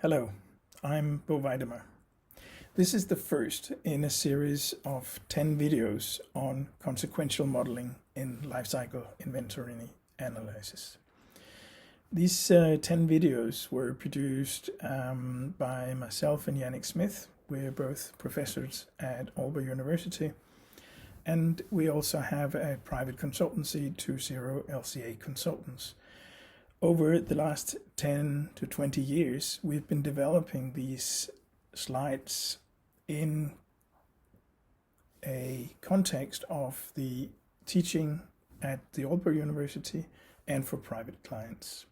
Hello, I'm Bo Weidema. This is the first in a series of 10 videos on consequential modeling in lifecycle inventory analysis. These 10 videos were produced by myself and Jannick Schmidt. We're both professors at Aalborg University, and we also have a private consultancy, 20 LCI consultants. Over the last 10 to 20 years, we've been developing these slides in a context of the teaching at the Aalborg University and for private clients.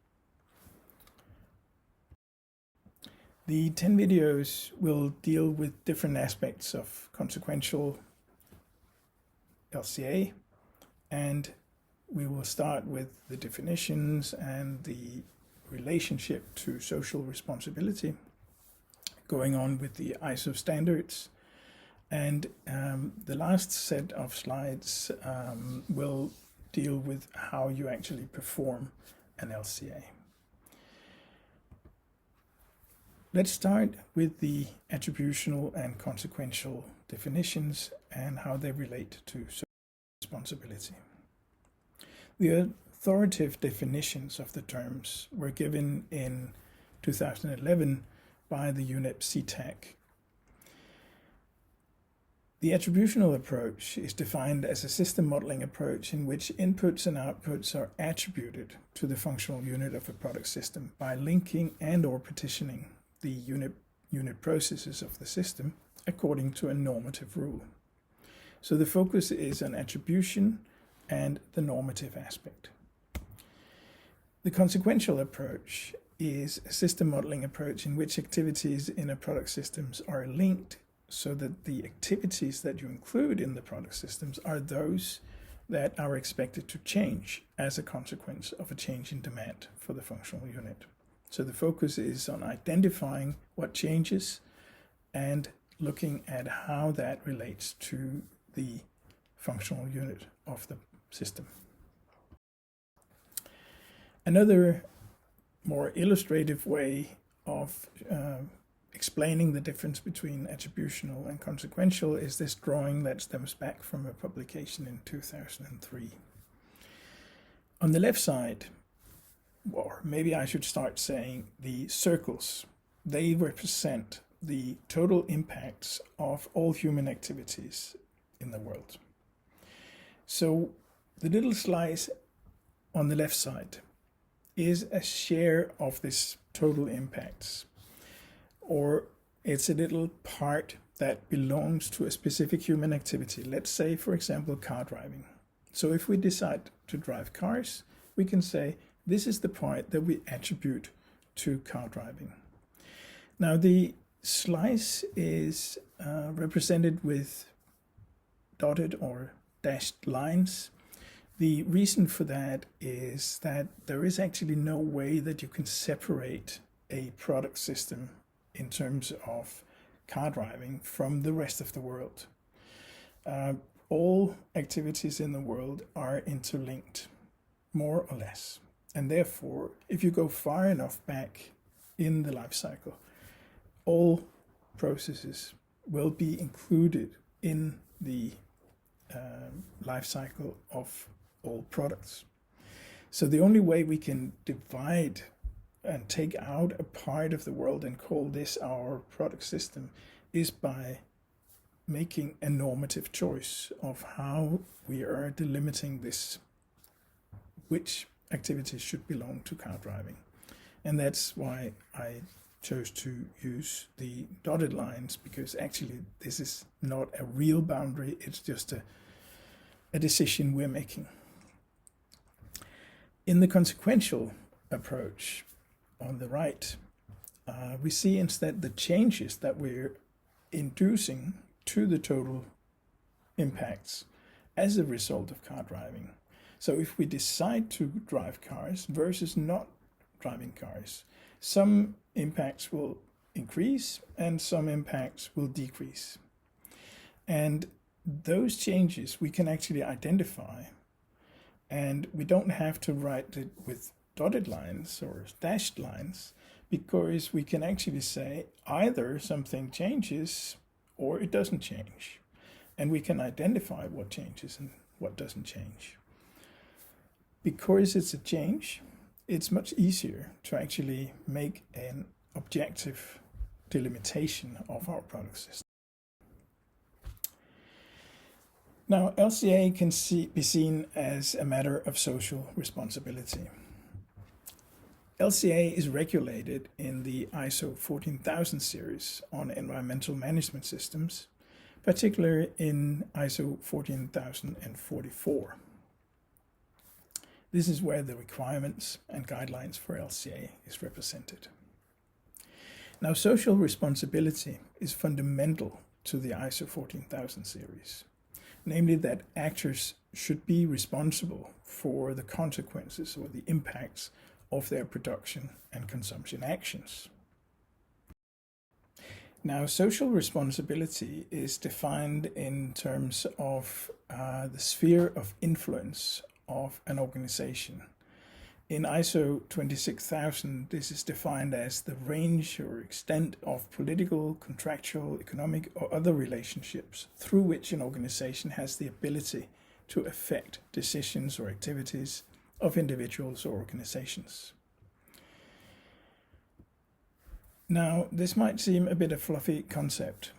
The 10 videos will deal with different aspects of consequential LCA, and we will start with the definitions and the relationship to social responsibility, going on with the ISO standards, and the last set of slides will deal with how you actually perform an LCA. Let's start with the attributional and consequential definitions and how they relate to social responsibility. The authoritative definitions of the terms were given in 2011 by the UNEP CTAC. The attributional approach is defined as a system modeling approach in which inputs and outputs are attributed to the functional unit of a product system by linking and/or partitioning the unit processes of the system according to a normative rule. So the focus is on attribution and the normative aspect. The consequential approach is a system modeling approach in which activities in a product systems are linked so that the activities that you include in the product systems are those that are expected to change as a consequence of a change in demand for the functional unit. So the focus is on identifying what changes and looking at how that relates to the functional unit of the system. Another more illustrative way of explaining the difference between attributional and consequential is this drawing that stems back from a publication in 2003. On the left side, or maybe I should start saying the circles, they represent the total impacts of all human activities in the world. So the little slice on the left side is a share of this total impacts, or it's a little part that belongs to a specific human activity. Let's say, for example, car driving. So if we decide to drive cars, we can say this is the part that we attribute to car driving. Now the slice is represented with dotted or dashed lines. The reason for that is that there is actually no way that you can separate a product system in terms of car driving from the rest of the world. All activities in the world are interlinked, more or less. And therefore, if you go far enough back in the life cycle, all processes will be included in the life cycle of all products. So the only way we can divide and take out a part of the world and call this our product system is by making a normative choice of how we are delimiting this, which activities should belong to car driving. And that's why I chose to use the dotted lines, because actually this is not a real boundary, it's just a decision we're making. In the consequential approach on the right, we see instead the changes that we're inducing to the total impacts as a result of car driving. So if we decide to drive cars versus not driving cars, some impacts will increase and some impacts will decrease. And those changes we can actually identify, and we don't have to write it with dotted lines or dashed lines, because we can actually say either something changes or it doesn't change. And we can identify what changes and what doesn't change. Because it's a change, it's much easier to actually make an objective delimitation of our product system. Now, LCA can be seen as a matter of social responsibility. LCA is regulated in the ISO 14000 series on environmental management systems, particularly in ISO 14044. This is where the requirements and guidelines for LCA is represented. Now, social responsibility is fundamental to the ISO 14000 series, namely that actors should be responsible for the consequences or the impacts of their production and consumption actions. Now, social responsibility is defined in terms of the sphere of influence of an organization. In ISO 26000, this is defined as the range or extent of political, contractual, economic, or other relationships through which an organization has the ability to affect decisions or activities of individuals or organizations. Now, this might seem a bit of a fluffy concept.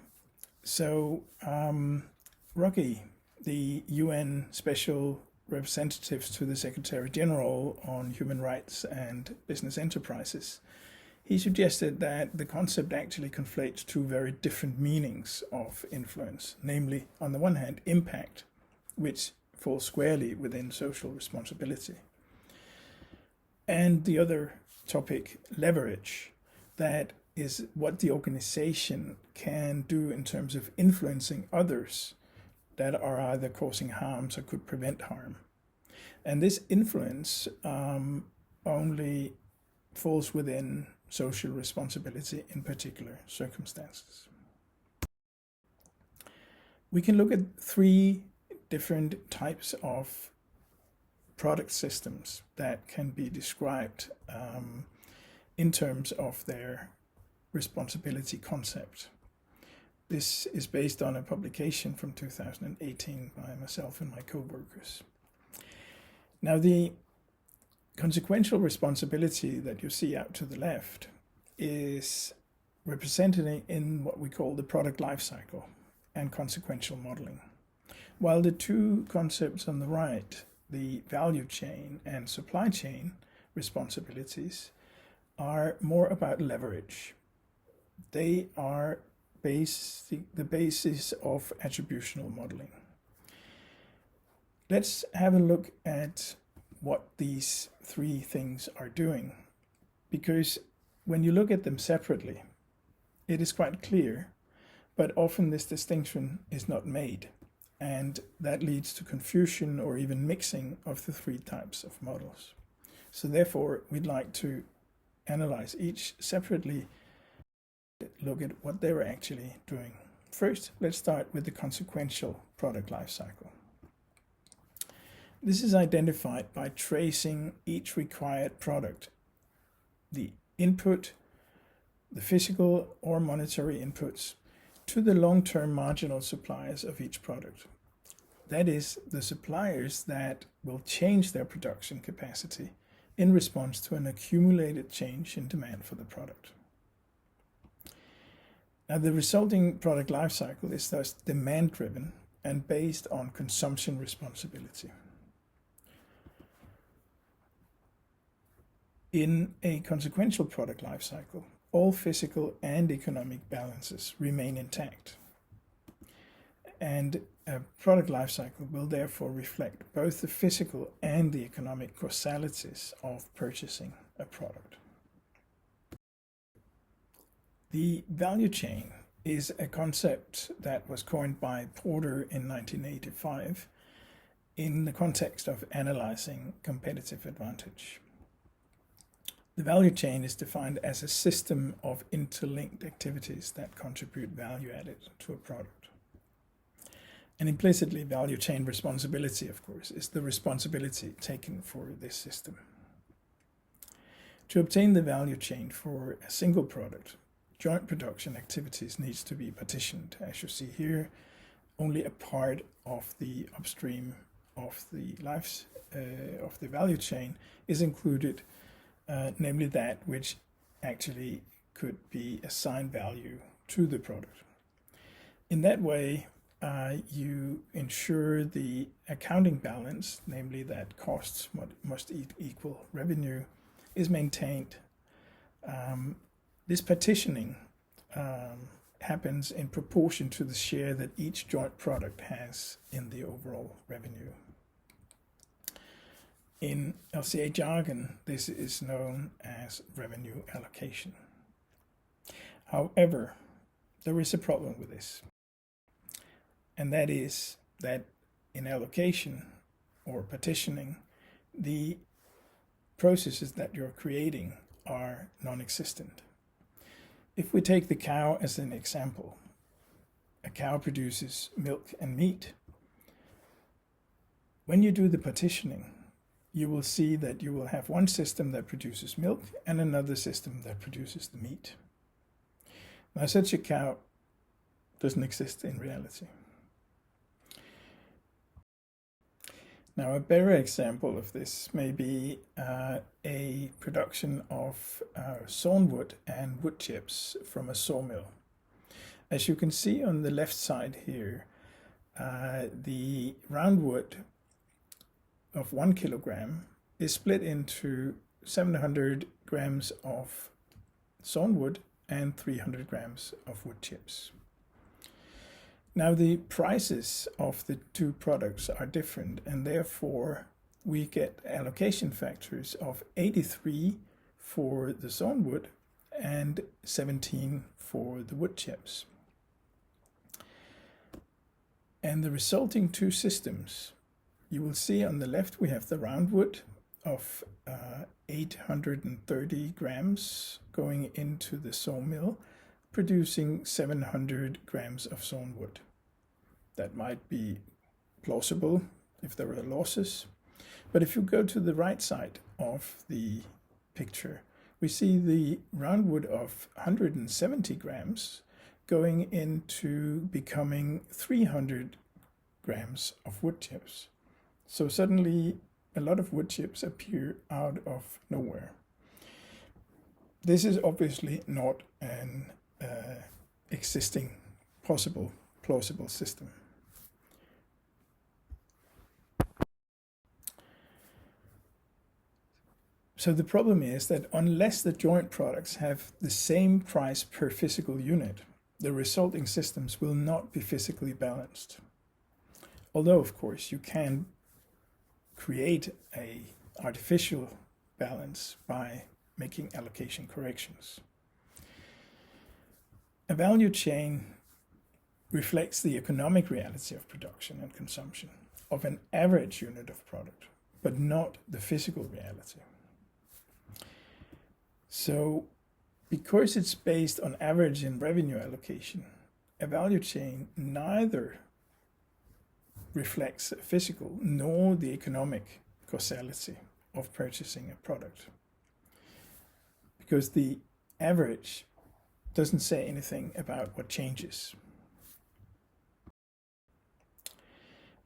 So, Rocky, the UN Special Representatives to the Secretary General on Human Rights and Business Enterprises, he suggested that the concept actually conflates two very different meanings of influence, namely, on the one hand, impact, which falls squarely within social responsibility, and the other topic, leverage, that is what the organization can do in terms of influencing others that are either causing harms or could prevent harm. And this influence only falls within social responsibility in particular circumstances. We can look at three different types of product systems that can be described in terms of their responsibility concept. This is based on a publication from 2018 by myself and my co-workers. Now, the consequential responsibility that you see out to the left is represented in what we call the product lifecycle and consequential modeling, while the two concepts on the right, the value chain and supply chain responsibilities, are more about leverage. They are the basis of attributional modeling. Let's have a look at what these three things are doing, because when you look at them separately, it is quite clear, but often this distinction is not made, and that leads to confusion or even mixing of the three types of models. So therefore, we'd like to analyze each separately, look at what they were actually doing. First, let's start with the consequential product lifecycle. This is identified by tracing each required product, the input, the physical or monetary inputs, to the long-term marginal suppliers of each product. That is, the suppliers that will change their production capacity in response to an accumulated change in demand for the product. Now, the resulting product lifecycle is thus demand-driven and based on consumption responsibility. In a consequential product lifecycle, all physical and economic balances remain intact, and a product lifecycle will therefore reflect both the physical and the economic causalities of purchasing a product. The value chain is a concept that was coined by Porter in 1985 in the context of analyzing competitive advantage. The value chain is defined as a system of interlinked activities that contribute value added to a product. And implicitly, value chain responsibility, of course, is the responsibility taken for this system. To obtain the value chain for a single product, joint production activities needs to be partitioned. As you see here, only a part of the upstream of the of the value chain is included, namely that which actually could be assigned value to the product. In that way, you ensure the accounting balance, namely that costs must equal revenue, is maintained. This partitioning happens in proportion to the share that each joint product has in the overall revenue. In LCA jargon, this is known as revenue allocation. However, there is a problem with this, and that is that in allocation or partitioning, the processes that you're creating are non-existent. If we take the cow as an example, a cow produces milk and meat. When you do the partitioning, you will see that you will have one system that produces milk and another system that produces the meat. Now, such a cow doesn't exist in reality. Now, a better example of this may be a production of sawn wood and wood chips from a sawmill. As you can see on the left side here, the round wood of 1 kilogram is split into 700 grams of sawn wood and 300 grams of wood chips. Now, the prices of the two products are different, and therefore we get allocation factors of 83 for the sawn wood and 17 for the wood chips. And the resulting two systems, you will see on the left we have the round wood of 830 grams going into the sawmill, producing 700 grams of sawn wood. That might be plausible if there are losses. But if you go to the right side of the picture, we see the round wood of 170 grams going into becoming 300 grams of wood chips. So suddenly a lot of wood chips appear out of nowhere. This is obviously not an existing plausible system. So the problem is that unless the joint products have the same price per physical unit, the resulting systems will not be physically balanced. Although, of course, you can create an artificial balance by making allocation corrections. A value chain reflects the economic reality of production and consumption of an average unit of product, but not the physical reality. So, because it's based on average and revenue allocation, a value chain neither reflects physical nor the economic causality of purchasing a product, because the average doesn't say anything about what changes.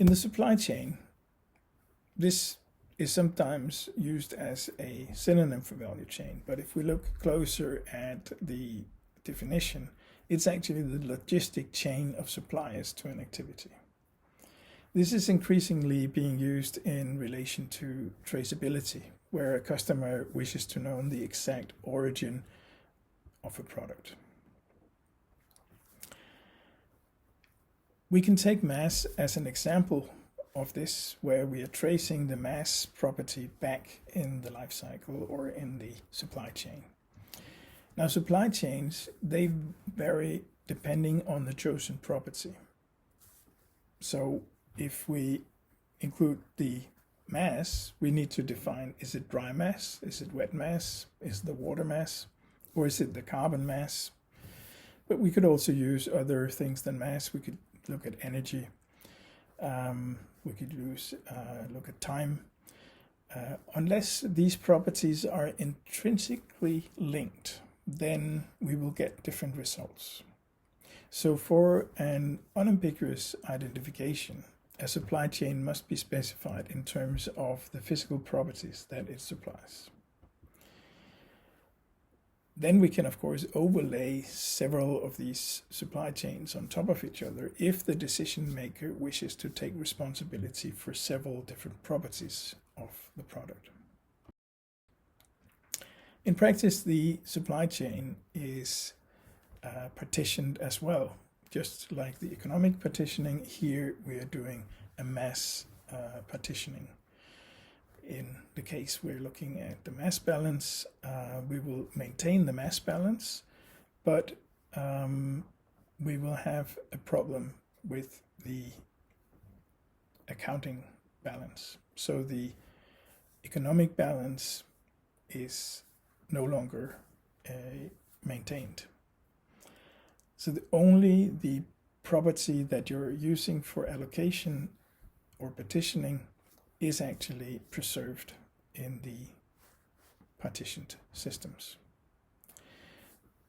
In the supply chain, this is sometimes used as a synonym for value chain, but if we look closer at the definition, it's actually the logistic chain of suppliers to an activity. This is increasingly being used in relation to traceability, where a customer wishes to know the exact origin of a product. We can take mass as an example of this, where we are tracing the mass property back in the life cycle or in the supply chain. Now, supply chains, they vary depending on the chosen property. So if we include the mass, we need to define, is it dry mass, is it wet mass, is it the water mass, or is it the carbon mass? But we could also use other things than mass. We could look at energy. We could look at time. Unless these properties are intrinsically linked, then we will get different results. So for an unambiguous identification, a supply chain must be specified in terms of the physical properties that it supplies. Then we can, of course, overlay several of these supply chains on top of each other if the decision maker wishes to take responsibility for several different properties of the product. In practice, the supply chain is partitioned as well. Just like the economic partitioning, here we are doing a mass partitioning. In the case we're looking at the mass balance, we will maintain the mass balance, but we will have a problem with the accounting balance. So the economic balance is no longer maintained. So only the property that you're using for allocation or partitioning is actually preserved in the partitioned systems.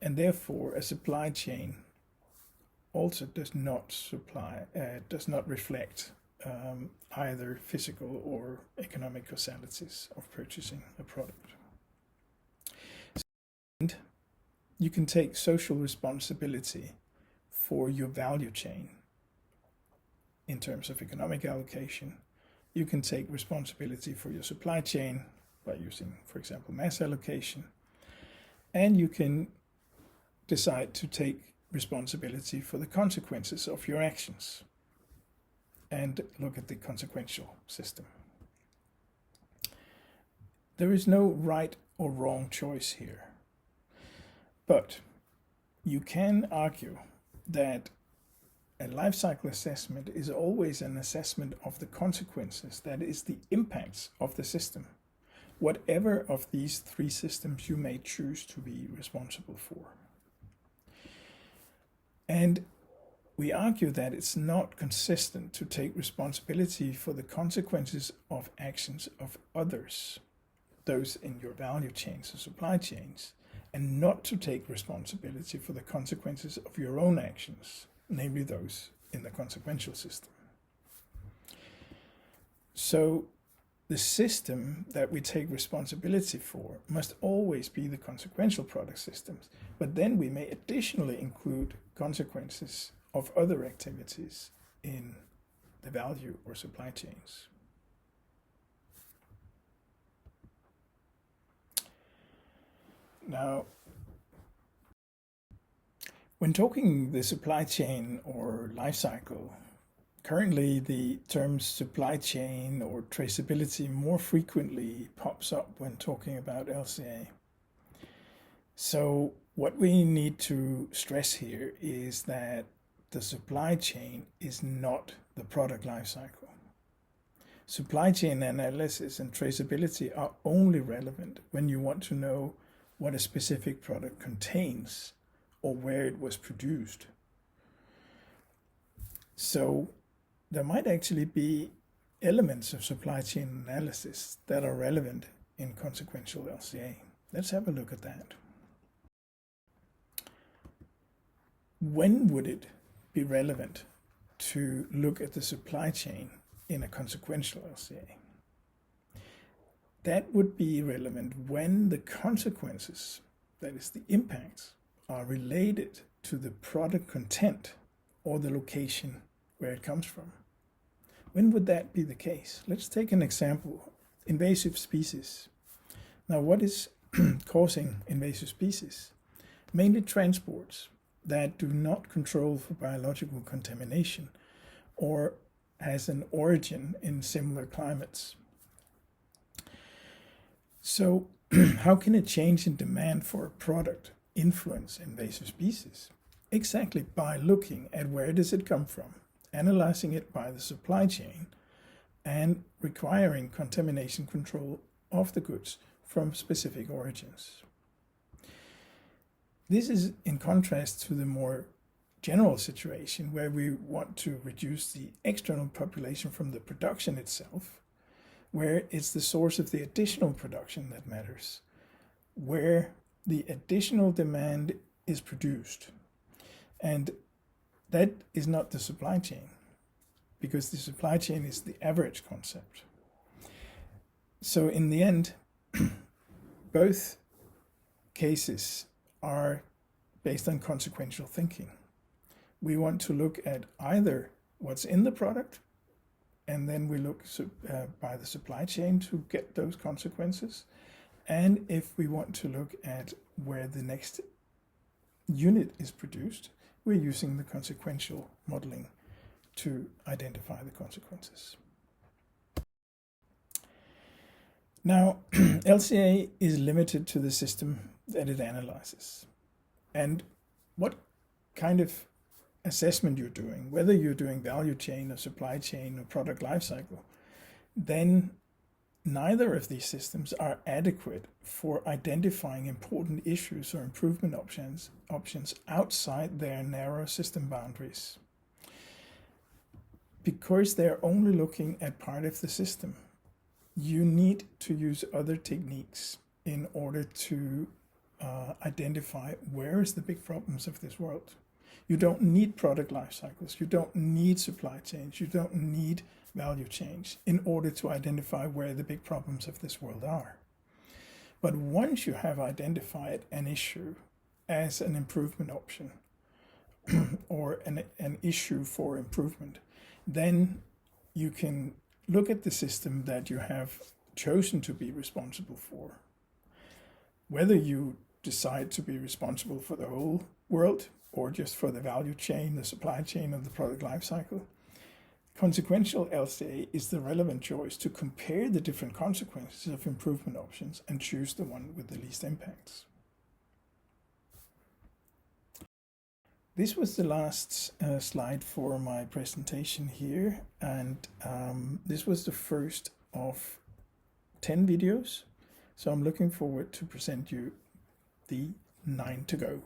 And therefore, a supply chain also does not reflect either physical or economic causalities of purchasing a product. And you can take social responsibility for your value chain in terms of economic allocation. You can take responsibility for your supply chain by using, for example, mass allocation. And you can decide to take responsibility for the consequences of your actions and look at the consequential system. There is no right or wrong choice here. But you can argue that a life cycle assessment is always an assessment of the consequences, that is the impacts of the system, whatever of these three systems you may choose to be responsible for. And we argue that it's not consistent to take responsibility for the consequences of actions of others, those in your value chains or supply chains, and not to take responsibility for the consequences of your own actions, namely those in the consequential system. So the system that we take responsibility for must always be the consequential product systems, but then we may additionally include consequences of other activities in the value or supply chains. Now, when talking the supply chain or life cycle, currently the term supply chain or traceability more frequently pops up when talking about LCA. So what we need to stress here is that the supply chain is not the product life cycle. Supply chain analysis and traceability are only relevant when you want to know what a specific product contains or where it was produced. So there might actually be elements of supply chain analysis that are relevant in consequential LCA. Let's have a look at that. When would it be relevant to look at the supply chain in a consequential LCA? That would be relevant when the consequences, that is the impacts, are related to the product content or the location where it comes from. When would that be the case? Let's take an example, invasive species. Now, what is causing invasive species? Mainly transports that do not control for biological contamination or has an origin in similar climates. So how can a change in demand for a product influence invasive species? Exactly by looking at where does it come from, analyzing it by the supply chain, and requiring contamination control of the goods from specific origins. This is in contrast to the more general situation where we want to reduce the external population from the production itself, where it's the source of the additional production that matters, where the additional demand is produced. And that is not the supply chain, because the supply chain is the average concept. So in the end, both cases are based on consequential thinking. We want to look at either what's in the product, and then we look by the supply chain to get those consequences. And if we want to look at where the next unit is produced, we're using the consequential modeling to identify the consequences. Now, LCA is limited to the system that it analyzes. And what kind of assessment you're doing, whether you're doing value chain or supply chain or product lifecycle, then neither of these systems are adequate for identifying important issues or improvement options outside their narrow system boundaries, because they're only looking at part of the system. You need to use other techniques in order to identify where is the big problems of this world. You don't need product life cycles, you don't need supply chains, you don't need value chains in order to identify where the big problems of this world are. But once you have identified an issue as an improvement option or an issue for improvement, then you can look at the system that you have chosen to be responsible for. Whether you decide to be responsible for the whole world or just for the value chain, the supply chain, and the product life cycle, consequential LCA is the relevant choice to compare the different consequences of improvement options and choose the one with the least impacts. This was the last slide for my presentation here, and this was the first of 10 videos. So I'm looking forward to present you the 9 to go.